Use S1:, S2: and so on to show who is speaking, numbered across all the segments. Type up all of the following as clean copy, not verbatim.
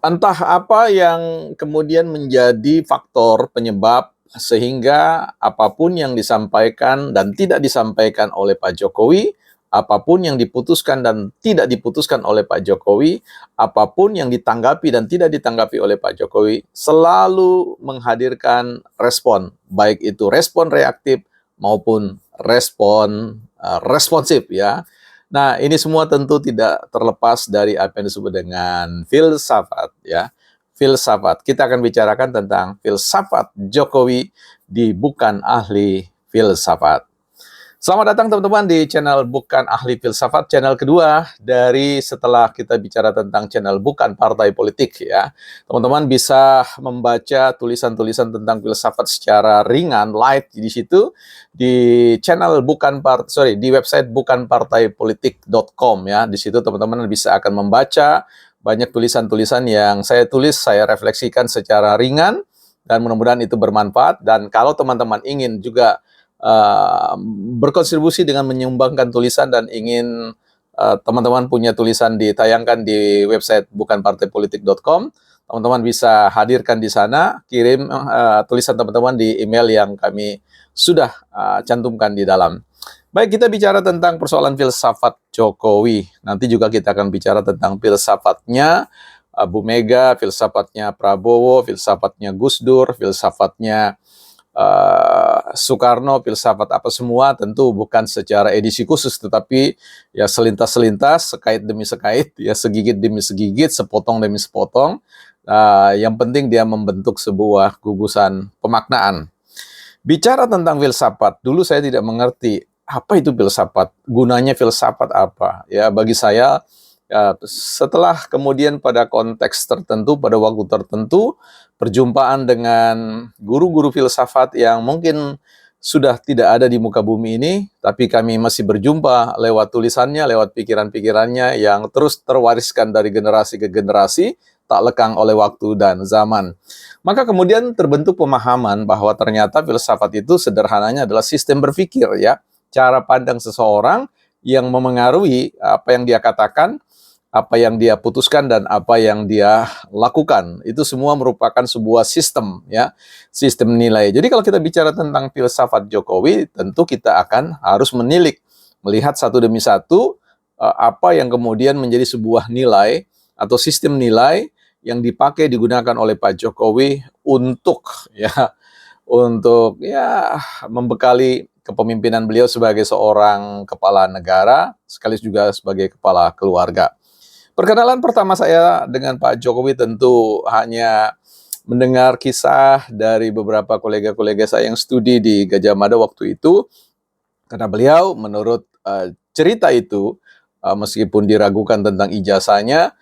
S1: Entah apa yang kemudian menjadi faktor penyebab sehingga apapun yang disampaikan dan tidak disampaikan oleh Pak Jokowi, apapun yang diputuskan dan tidak diputuskan oleh Pak Jokowi, apapun yang ditanggapi dan tidak ditanggapi oleh Pak Jokowi, selalu menghadirkan respon, baik itu respon reaktif maupun responsif ya. Nah, ini semua tentu tidak terlepas dari apa yang disebut dengan filsafat ya. Filsafat. Kita akan bicarakan tentang filsafat Jokowi di Bukan Ahli Filsafat. Selamat datang teman-teman di channel Bukan Ahli Filsafat, channel kedua dari setelah kita bicara tentang channel Bukan Partai Politik ya. Teman-teman bisa membaca tulisan-tulisan tentang filsafat secara ringan, light di situ di channel di website bukanpartaipolitik.com ya. Di situ teman-teman bisa akan membaca banyak tulisan-tulisan yang saya tulis, saya refleksikan secara ringan dan mudah-mudahan itu bermanfaat. Dan kalau teman-teman ingin juga berkontribusi dengan menyumbangkan tulisan dan ingin teman-teman punya tulisan ditayangkan di website bukanpartaipolitik.com, teman-teman bisa hadirkan di sana, kirim tulisan teman-teman di email yang kami sudah cantumkan di dalam. Baik, kita bicara tentang persoalan filsafat Jokowi. Nanti juga kita akan bicara tentang filsafatnya Bu Mega, filsafatnya Prabowo, filsafatnya Gus Dur, filsafatnya Soekarno, filsafat apa semua, tentu bukan secara edisi khusus, tetapi ya selintas-selintas, sekait demi sekait, ya segigit demi segigit, sepotong demi sepotong. Yang penting dia membentuk sebuah gugusan pemaknaan. Bicara tentang filsafat, dulu saya tidak mengerti apa itu filsafat, gunanya filsafat apa. Ya bagi saya, setelah kemudian pada konteks tertentu, pada waktu tertentu, perjumpaan dengan guru-guru filsafat yang mungkin sudah tidak ada di muka bumi ini, tapi kami masih berjumpa lewat tulisannya, lewat pikiran-pikirannya yang terus terwariskan dari generasi ke generasi, tak lekang oleh waktu dan zaman. Maka kemudian terbentuk pemahaman bahwa ternyata filsafat itu sederhananya adalah sistem berpikir ya, cara pandang seseorang yang memengaruhi apa yang dia katakan, apa yang dia putuskan dan apa yang dia lakukan. Itu semua merupakan sebuah sistem ya, sistem nilai. Jadi kalau kita bicara tentang filsafat Jokowi, tentu kita akan harus menilik, melihat satu demi satu apa yang kemudian menjadi sebuah nilai atau sistem nilai yang dipakai digunakan oleh Pak Jokowi untuk membekali kepemimpinan beliau sebagai seorang kepala negara, sekaligus juga sebagai kepala keluarga. Perkenalan pertama saya dengan Pak Jokowi tentu hanya mendengar kisah dari beberapa kolega-kolega saya yang studi di Gajah Mada waktu itu, karena beliau menurut cerita itu, meskipun diragukan tentang ijazahnya,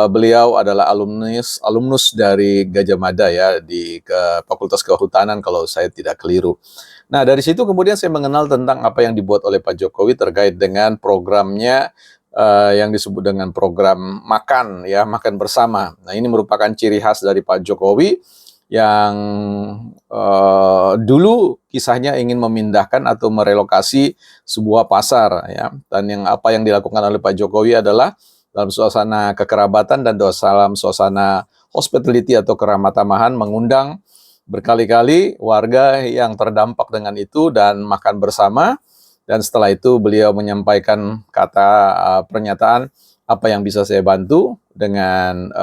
S1: beliau adalah alumnus dari Gajah Mada ya, di Fakultas Kehutanan kalau saya tidak keliru. Nah dari situ kemudian saya mengenal tentang apa yang dibuat oleh Pak Jokowi terkait dengan programnya yang disebut dengan program makan ya, makan bersama. Nah ini merupakan ciri khas dari Pak Jokowi yang dulu kisahnya ingin memindahkan atau merelokasi sebuah pasar ya, dan apa yang dilakukan oleh Pak Jokowi adalah dalam suasana kekerabatan dan dalam suasana hospitality atau keramah tamahan mengundang berkali-kali warga yang terdampak dengan itu dan makan bersama. Dan setelah itu beliau menyampaikan pernyataan apa yang bisa saya bantu dengan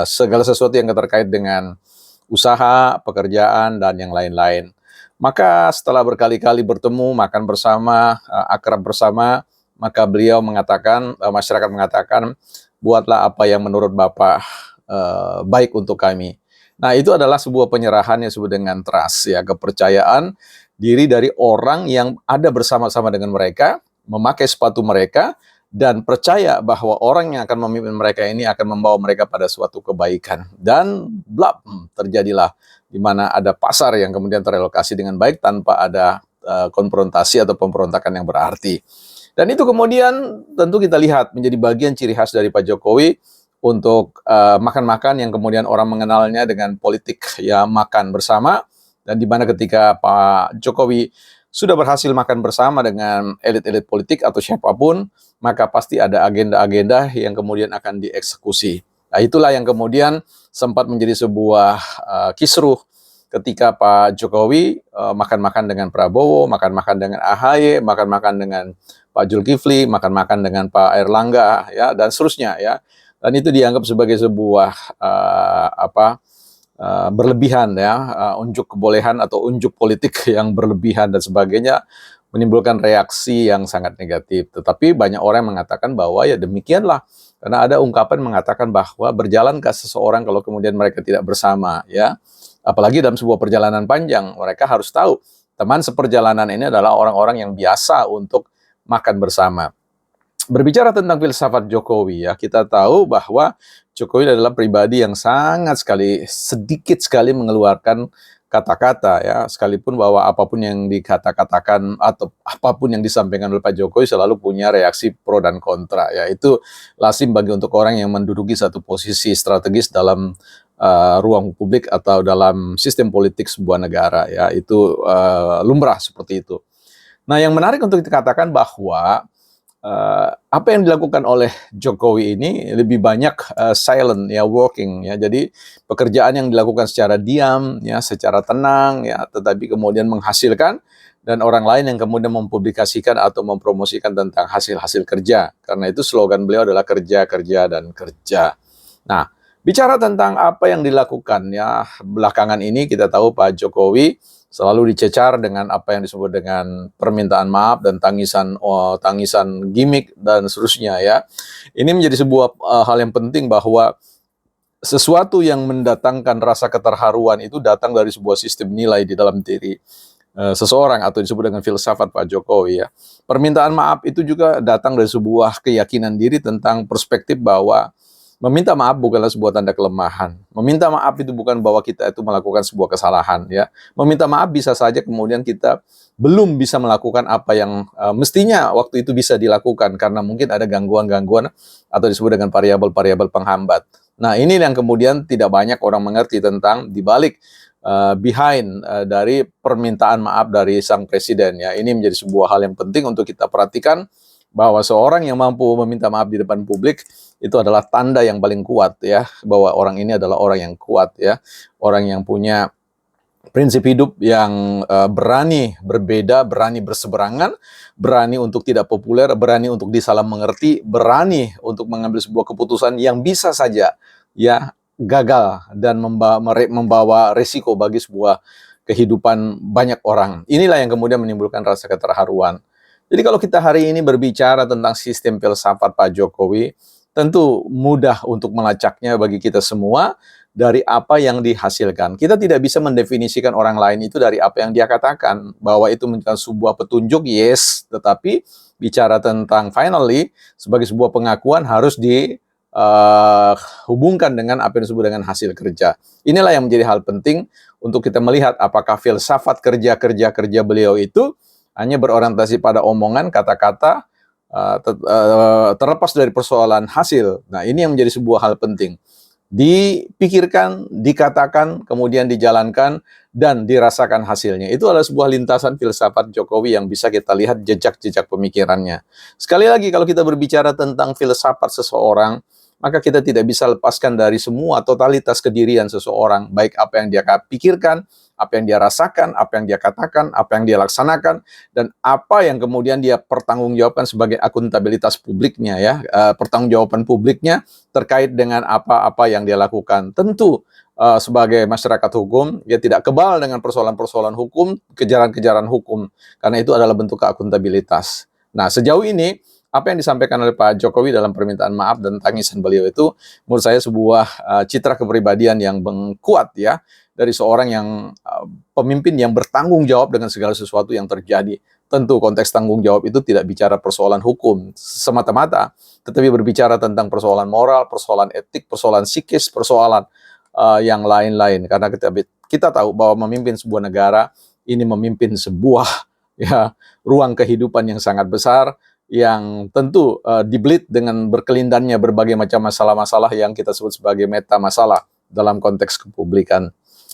S1: segala sesuatu yang terkait dengan usaha, pekerjaan, dan yang lain-lain. Maka setelah berkali-kali bertemu, makan bersama, akrab bersama, maka beliau mengatakan, masyarakat mengatakan, buatlah apa yang menurut Bapak baik untuk kami. Nah itu adalah sebuah penyerahan yang disebut dengan trust ya, kepercayaan diri dari orang yang ada bersama-sama dengan mereka, memakai sepatu mereka, dan percaya bahwa orang yang akan memimpin mereka ini akan membawa mereka pada suatu kebaikan. Dan terjadilah di mana ada pasar yang kemudian terelokasi dengan baik tanpa ada konfrontasi atau pemberontakan yang berarti. Dan itu kemudian tentu kita lihat menjadi bagian ciri khas dari Pak Jokowi untuk makan-makan yang kemudian orang mengenalnya dengan politik ya makan bersama. Dan di mana ketika Pak Jokowi sudah berhasil makan bersama dengan elit-elit politik atau siapapun, maka pasti ada agenda-agenda yang kemudian akan dieksekusi. Nah, itulah yang kemudian sempat menjadi sebuah kisruh ketika Pak Jokowi makan-makan dengan Prabowo, makan-makan dengan AHY, makan-makan dengan Pak Zulkifli, makan-makan dengan Pak Erlangga, ya, dan seterusnya, ya. Dan itu dianggap sebagai sebuah berlebihan, ya, unjuk kebolehan atau unjuk politik yang berlebihan dan sebagainya, menimbulkan reaksi yang sangat negatif. Tetapi banyak orang yang mengatakan bahwa ya demikianlah, karena ada ungkapan mengatakan bahwa berjalankah seseorang kalau kemudian mereka tidak bersama, ya. Apalagi dalam sebuah perjalanan panjang, mereka harus tahu teman seperjalanan ini adalah orang-orang yang biasa untuk makan bersama. Berbicara tentang filsafat Jokowi, ya, kita tahu bahwa Jokowi adalah pribadi yang sedikit sekali mengeluarkan kata-kata, ya, sekalipun bahwa apapun yang dikatakan atau apapun yang disampaikan oleh Pak Jokowi selalu punya reaksi pro dan kontra, ya. Itu lazim bagi untuk orang yang menduduki satu posisi strategis dalam ruang publik atau dalam sistem politik sebuah negara, ya. Itu lumrah seperti itu. Nah, yang menarik untuk dikatakan bahwa apa yang dilakukan oleh Jokowi ini lebih banyak silent, ya, working, ya. Jadi pekerjaan yang dilakukan secara diam, ya, secara tenang, ya, tetapi kemudian menghasilkan, dan orang lain yang kemudian mempublikasikan atau mempromosikan tentang hasil-hasil kerja. Karena itu slogan beliau adalah kerja, kerja, dan kerja. Nah, bicara tentang apa yang dilakukan, ya, belakangan ini kita tahu Pak Jokowi selalu dicecar dengan apa yang disebut dengan permintaan maaf dan tangisan gimmick dan seterusnya, ya. Ini menjadi sebuah hal yang penting bahwa sesuatu yang mendatangkan rasa keterharuan itu datang dari sebuah sistem nilai di dalam diri seseorang atau disebut dengan filsafat Pak Jokowi, ya. Permintaan maaf itu juga datang dari sebuah keyakinan diri tentang perspektif bahwa meminta maaf bukanlah sebuah tanda kelemahan. Meminta maaf itu bukan bahwa kita itu melakukan sebuah kesalahan, ya. Meminta maaf bisa saja kemudian kita belum bisa melakukan apa yang mestinya waktu itu bisa dilakukan karena mungkin ada gangguan-gangguan atau disebut dengan variabel-variabel penghambat. Nah, ini yang kemudian tidak banyak orang mengerti tentang dibalik behind dari permintaan maaf dari sang presiden, ya. Ini menjadi sebuah hal yang penting untuk kita perhatikan bahwa seorang yang mampu meminta maaf di depan publik itu adalah tanda yang paling kuat, ya, bahwa orang ini adalah orang yang kuat, ya, orang yang punya prinsip hidup yang berani berbeda, berani berseberangan, berani untuk tidak populer, berani untuk disalah mengerti, berani untuk mengambil sebuah keputusan yang bisa saja, ya, gagal dan membawa resiko bagi sebuah kehidupan banyak orang. Inilah yang kemudian menimbulkan rasa keterharuan. Jadi kalau kita hari ini berbicara tentang sistem filsafat Pak Jokowi, tentu mudah untuk melacaknya bagi kita semua dari apa yang dihasilkan. Kita tidak bisa mendefinisikan orang lain itu dari apa yang dia katakan. Bahwa itu menjadi sebuah petunjuk, yes. Tetapi bicara tentang finally, sebagai sebuah pengakuan harus dihubungkan dengan apa yang disebut dengan hasil kerja. Inilah yang menjadi hal penting untuk kita melihat apakah filsafat kerja beliau itu hanya berorientasi pada omongan, kata-kata, terlepas dari persoalan hasil. Nah, ini yang menjadi sebuah hal penting. Dipikirkan, dikatakan, kemudian dijalankan, dan dirasakan hasilnya. Itu adalah sebuah lintasan filsafat Jokowi yang bisa kita lihat jejak-jejak pemikirannya. Sekali lagi, kalau kita berbicara tentang filsafat seseorang, maka kita tidak bisa lepaskan dari semua totalitas kedirian seseorang, baik apa yang dia pikirkan, apa yang dia rasakan, apa yang dia katakan, apa yang dia laksanakan, dan apa yang kemudian dia pertanggungjawabkan sebagai akuntabilitas publiknya, ya, pertanggungjawaban publiknya terkait dengan apa-apa yang dia lakukan. Tentu sebagai masyarakat hukum, dia tidak kebal dengan persoalan-persoalan hukum, kejaran-kejaran hukum, karena itu adalah bentuk akuntabilitas. Nah, sejauh ini apa yang disampaikan oleh Pak Jokowi dalam permintaan maaf dan tangisan beliau itu menurut saya sebuah citra kepribadian yang kuat, ya, dari seorang yang pemimpin yang bertanggung jawab dengan segala sesuatu yang terjadi. Tentu konteks tanggung jawab itu tidak bicara persoalan hukum semata-mata, tetapi berbicara tentang persoalan moral, persoalan etik, persoalan psikis, persoalan yang lain-lain. Karena kita tahu bahwa memimpin sebuah negara ini memimpin sebuah, ya, ruang kehidupan yang sangat besar, yang tentu dibelit dengan berkelindannya berbagai macam masalah-masalah yang kita sebut sebagai meta masalah dalam konteks kepublikan.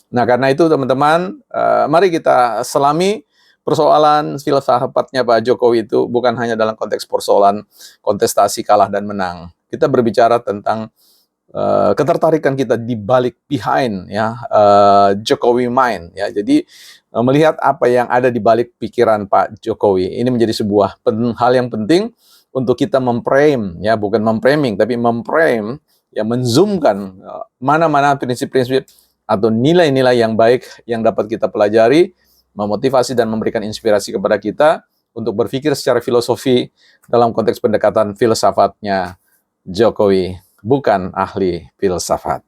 S1: Nah, karena itu teman-teman, mari kita selami persoalan filsafatnya Pak Jokowi itu bukan hanya dalam konteks persoalan kontestasi kalah dan menang. Kita berbicara tentang ketertarikan kita di balik behind ya Jokowi mind ya. Jadi melihat apa yang ada di balik pikiran Pak Jokowi ini menjadi sebuah hal yang penting untuk kita memframe ya, bukan memframing tapi memframe ya, menzoomkan mana-mana prinsip-prinsip atau nilai-nilai yang baik yang dapat kita pelajari, memotivasi dan memberikan inspirasi kepada kita untuk berpikir secara filosofi dalam konteks pendekatan filsafatnya Jokowi, bukan ahli filsafat.